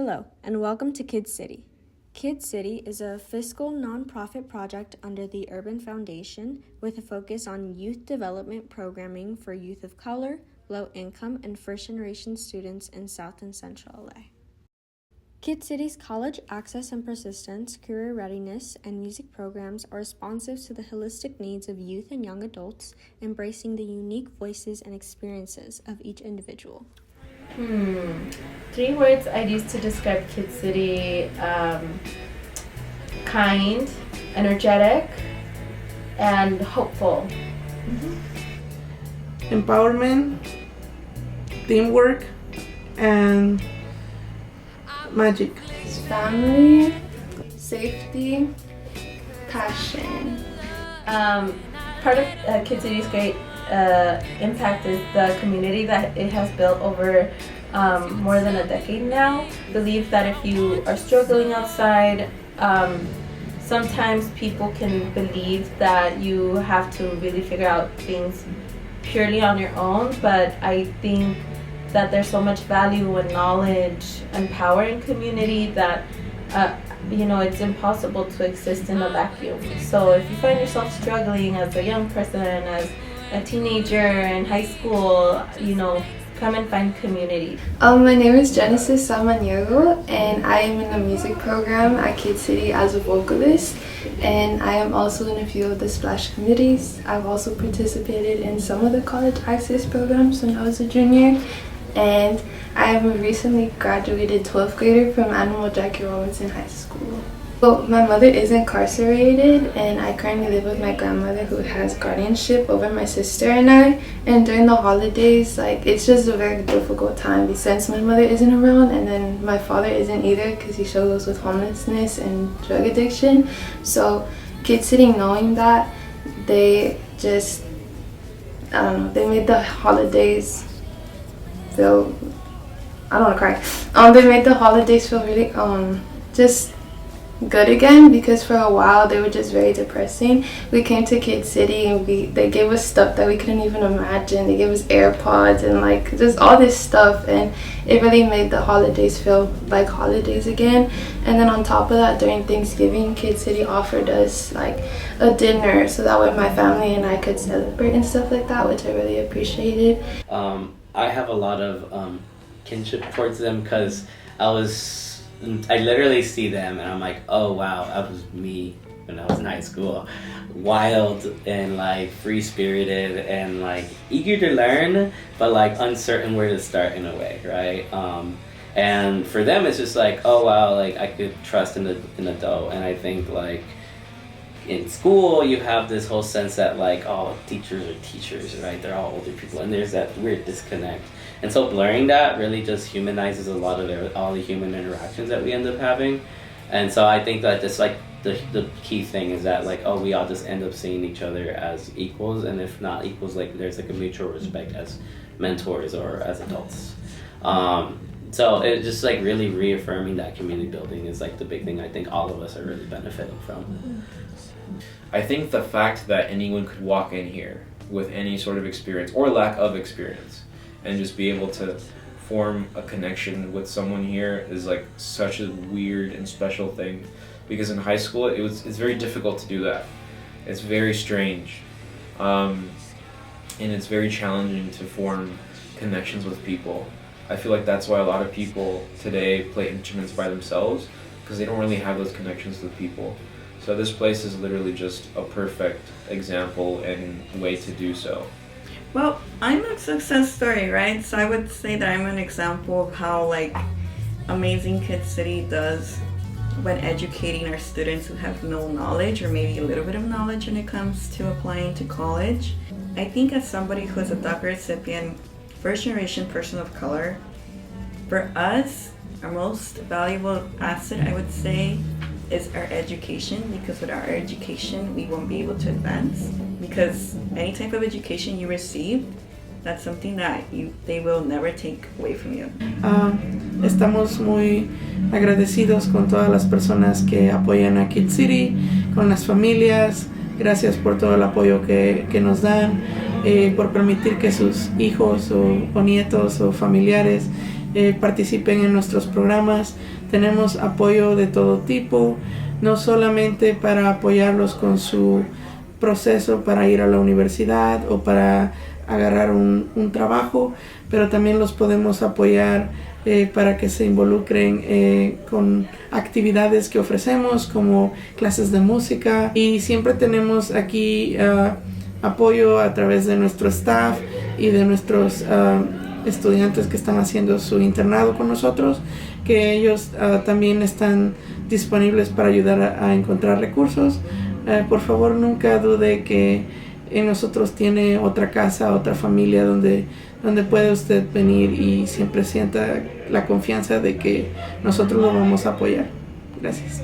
Hello, and welcome to Kid City. Kid City is a fiscal nonprofit project under the Urban Foundation with a focus on youth development programming for youth of color, low income, and first-generation students in South and Central LA. Kid City's college access and persistence, career readiness, and music programs are responsive to the holistic needs of youth and young adults, embracing the unique voices and experiences of each individual. 3 words I'd use to describe Kid City: kind, energetic, and hopeful. Empowerment, teamwork, and magic. Family, safety, passion. Part of Kid City's great impact is the community that it has built over more than a decade now. I believe that if you are struggling outside, sometimes people can believe that you have to really figure out things purely on your own, but I think that there's so much value and knowledge and power in community that it's impossible to exist in a vacuum. So if you find yourself struggling as a young person, as a teenager in high school, come and find community. My name is Genesis Samaniego, and I am in the music program at Kid City as a vocalist, and I am also in a few of the splash committees. I've also participated in some of the college access programs when I was a junior, and I am a recently graduated 12th grader from Animal Jackie Robinson High School. Well, my mother is incarcerated, and I currently live with my grandmother who has guardianship over my sister and I. And during the holidays, it's just a very difficult time since my mother isn't around, and then my father isn't either because he struggles with homelessness and drug addiction. So Kid City, knowing that, they just, they made the holidays feel, I don't want to cry. They made the holidays feel really, just good again, because for a while they were just very depressing. We came to Kid City and they gave us stuff that we couldn't even imagine. They gave us AirPods and just all this stuff, and it really made the holidays feel like holidays again. And then on top of that, during Thanksgiving, Kid City offered us a dinner so that way my family and I could celebrate and stuff like that, which I really appreciated. I have a lot of kinship towards them because I literally see them and I'm like, oh wow, that was me when I was in high school. Wild and free-spirited and eager to learn, but uncertain where to start in a way, right? And for them it's just oh wow, I could trust an adult. And I think in school you have this whole sense that oh, teachers are teachers, right? They're all older people, and there's that weird disconnect. And so blurring that really just humanizes a lot of all the human interactions that we end up having. And so I think that it's the key thing is that we all just end up seeing each other as equals, and if not equals, there's a mutual respect as mentors or as adults. So it just really reaffirming that community building is the big thing I think all of us are really benefiting from. I think the fact that anyone could walk in here with any sort of experience or lack of experience and just be able to form a connection with someone here is such a weird and special thing, because in high school it's very difficult to do that. It's very strange, and it's very challenging to form connections with people. I feel that's why a lot of people today play instruments by themselves, because they don't really have those connections with people. So this place is literally just a perfect example and way to do so. Well, I'm a success story, right? So I would say that I'm an example of how amazing Kid City does when educating our students who have no knowledge or maybe a little bit of knowledge when it comes to applying to college. I think as somebody who is a DACA recipient, first generation person of color, for us, our most valuable asset, I would say, is our education, because with our education we won't be able to advance, because any type of education you receive, that's something that they will never take away from you. Estamos muy agradecidos con todas las personas que apoyan a Kid City, con las familias. Gracias por todo el apoyo que nos dan, por permitir que sus hijos o nietos o familiares participen en nuestros programas. Tenemos apoyo de todo tipo, no solamente para apoyarlos con su proceso para ir a la universidad o para agarrar un trabajo, pero también los podemos apoyar para que se involucren con actividades que ofrecemos como clases de música, y siempre tenemos aquí apoyo a través de nuestro staff y de nuestros estudiantes que están haciendo su internado con nosotros, que ellos también están disponibles para ayudar a encontrar recursos. Por favor, nunca dude que en nosotros tiene otra casa, otra familia donde puede usted venir, y siempre sienta la confianza de que nosotros lo vamos a apoyar. Gracias.